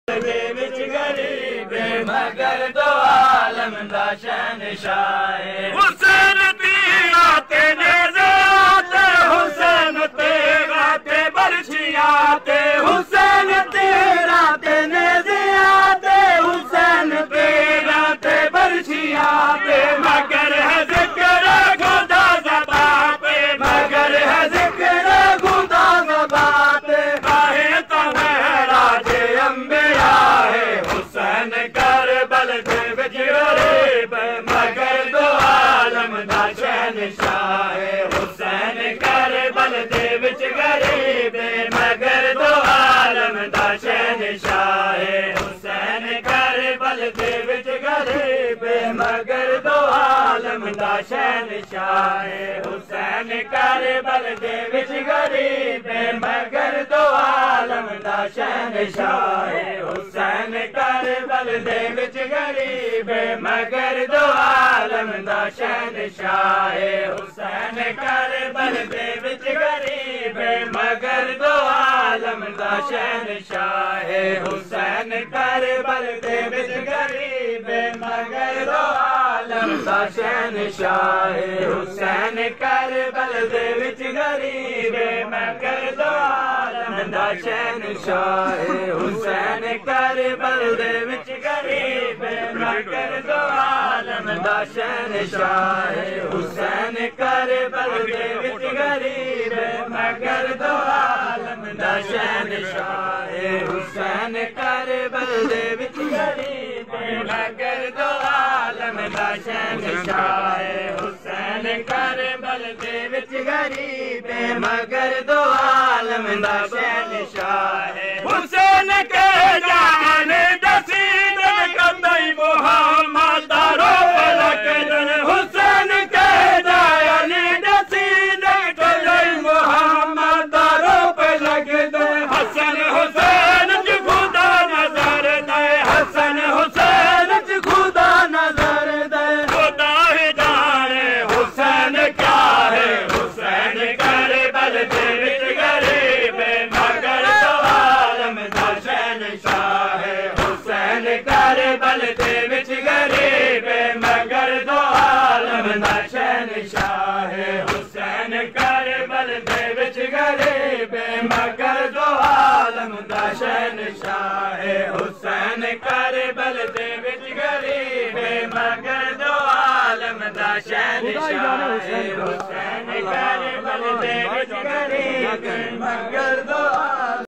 गरीब मगर दो आलम दा शहंशाह हुसैन तीरा ते नेज़ात हुसैन तेरा ते बरछिया ते हुसैन तेरा ते नेज़ात हुसैन तेरा ते बरछिया ते मगर है ज़िक्र खुदा ज़बान पे मगर है ज़िक्र खुदा ज़बान पे काहे तो राजे अंबिया है हुसैन करबल दे विच गरीब मगर दो आलम दा शहंशाह हुसैन करबल दे विच गरीब मगर दो आलम दा शहंशाह हुसैन करबल दे विच गरीब मगर दो आलम दा शहंशाह हुसैन करबल दे विच गरीब मगर दो आलम दा शहंशाह हुसैन करबल दे विच गरीब मगर दो आलम दा शहंशाह हुसैन करबल दे विच गरीब मगर दो आलम दा शहंशाह हुसैन करबल दे विच गरीब मगर दो आलम दा शहंशाह हुसैन करबल दे विच गरीब मगर दो आलम दा शहंशाह हुसैन करबल दे विच गरीब मगर दो आलम दा शहंशाह हुसैन करबल दे विच गरीब मगर दो आलम दा शहंशाह हुसैन करबल दे विच गरीब मगर दो आलम दा शहंशाह हुसैन करबल दे विच गरीब मगर दो आलम दा शहंशाह हुसैन के जान दसी दिन कंदई मोहम्मद दारो पलक दिन हुसैन के जान दसी दिन कंदई मोहम्मद दारो पलक दिन हसन हुसैन च खुदा नजर दे हसन हुसैन च खुदा नजर दे खुदा ही जाने हुसैन क्या है हुसैन करबल दे विच गरीब मगर दो आलम दा शहंशाह हुसैन करबल दे विच गरीब मगर दो आलम दा शहंशाह हुसैन करबल दे विच गरीब मगर दो आलम दा शहंशाह हुसैन करबल दे विच गरीब मगर दो आलम दा शहंशाह हुसैन करबल दे विच गरीब मगर दो